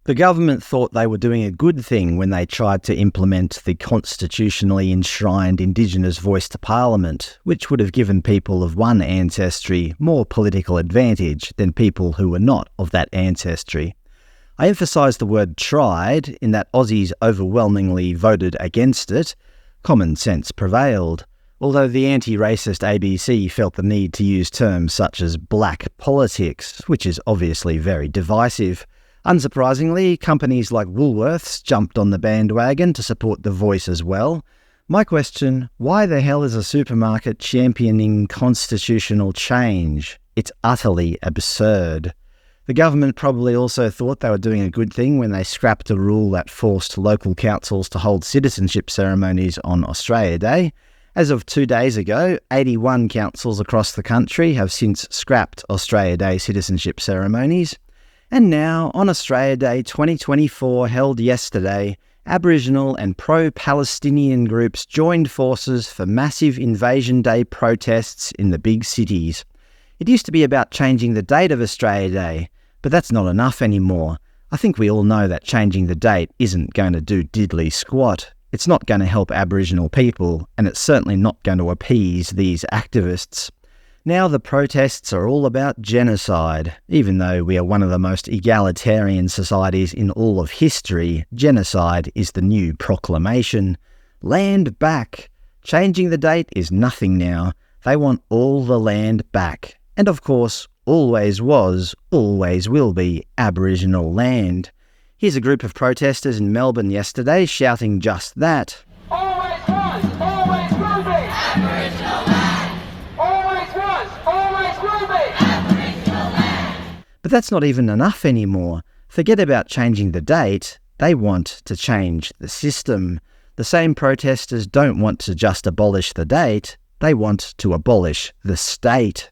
The government thought they were doing a good thing when they tried to implement the constitutionally enshrined Indigenous Voice to Parliament, which would have given people of one ancestry more political advantage than people who were not of that ancestry. I emphasise the word tried in that Aussies overwhelmingly voted against it. Common sense prevailed, although the anti-racist ABC felt the need to use terms such as black politics, which is obviously very divisive. Unsurprisingly, companies like Woolworths jumped on the bandwagon to support the voice as well. My question, why the hell is a supermarket championing constitutional change? It's utterly absurd. The government probably also thought they were doing a good thing when they scrapped a rule that forced local councils to hold citizenship ceremonies on Australia Day. As of 2 days ago, 81 councils across the country have since scrapped Australia Day citizenship ceremonies. And now, on Australia Day 2024 held yesterday, Aboriginal and pro-Palestinian groups joined forces for massive Invasion Day protests in the big cities. It used to be about changing the date of Australia Day, but that's not enough anymore. I think we all know that changing the date isn't going to do diddly squat. It's not going to help Aboriginal people, and it's certainly not going to appease these activists. Now the protests are all about genocide. Even though we are one of the most egalitarian societies in all of history, genocide is the new proclamation. Land back. Changing the date is nothing now. They want all the land back. And of course, always was, always will be Aboriginal land. Here's a group of protesters in Melbourne yesterday shouting just that. Always was, always will be Aboriginal land. Always was, always will be Aboriginal land. But that's not even enough anymore. Forget about changing the date. They want to change the system. The same protesters don't want to just abolish the date. They want to abolish the state.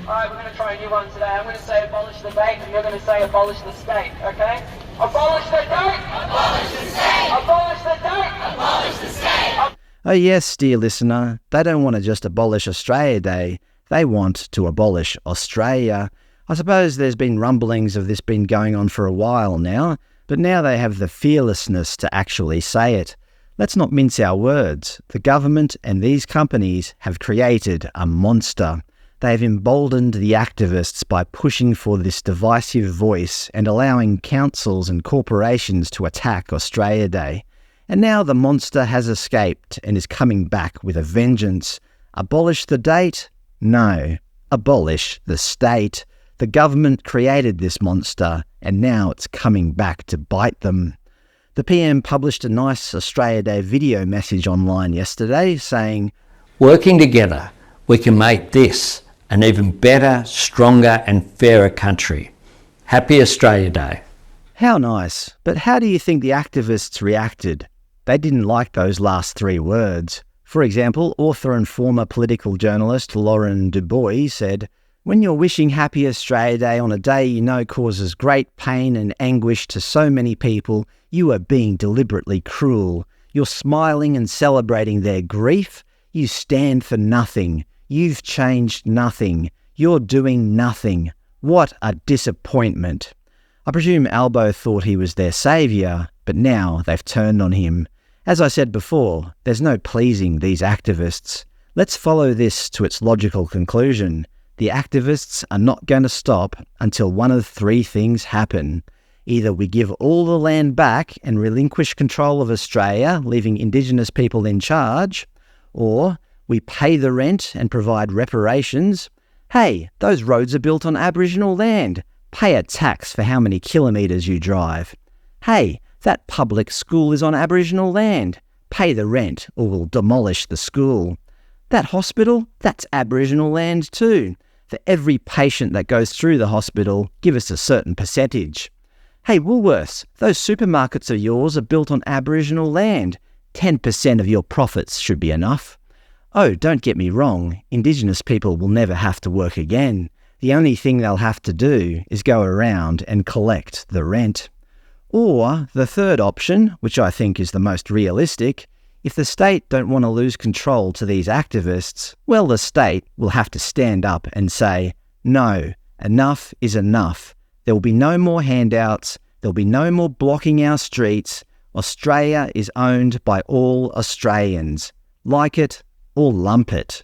Alright, we're going to try a new one today. I'm going to say abolish the date and you're going to say abolish the state, okay? Abolish the date! Abolish the state! Abolish the date! Abolish the state! Oh yes, dear listener, they don't want to just abolish Australia Day. They want to abolish Australia. I suppose there's been rumblings of this been going on for a while now, but now they have the fearlessness to actually say it. Let's not mince our words. The government and these companies have created a monster. They have emboldened the activists by pushing for this divisive voice and allowing councils and corporations to attack Australia Day. And now the monster has escaped and is coming back with a vengeance. Abolish the date? No. Abolish the state. The government created this monster and now it's coming back to bite them. The PM published a nice Australia Day video message online yesterday saying, "Working together, we can make this an even better, stronger and fairer country. Happy Australia Day." How nice. But how do you think the activists reacted? They didn't like those last 3 words. For example, author and former political journalist Lauren Dubois said, "When you're wishing Happy Australia Day on a day you know causes great pain and anguish to so many people, you are being deliberately cruel. You're smiling and celebrating their grief. You stand for nothing. You've changed nothing. You're doing nothing. What a disappointment." I presume Albo thought he was their saviour, but now they've turned on him. As I said before, there's no pleasing these activists. Let's follow this to its logical conclusion. The activists are not going to stop until one of 3 things happen. Either we give all the land back and relinquish control of Australia, leaving Indigenous people in charge, or we pay the rent and provide reparations. Hey, those roads are built on Aboriginal land. Pay a tax for how many kilometres you drive. Hey, that public school is on Aboriginal land. Pay the rent or we'll demolish the school. That hospital, that's Aboriginal land too. For every patient that goes through the hospital, give us a certain percentage. Hey Woolworths, those supermarkets of yours are built on Aboriginal land. 10% of your profits should be enough. Oh, don't get me wrong, Indigenous people will never have to work again. The only thing they'll have to do is go around and collect the rent. Or the third option, which I think is the most realistic, if the state don't want to lose control to these activists, well, the state will have to stand up and say, no, enough is enough. There will be no more handouts. There'll be no more blocking our streets. Australia is owned by all Australians. Like it or lump it.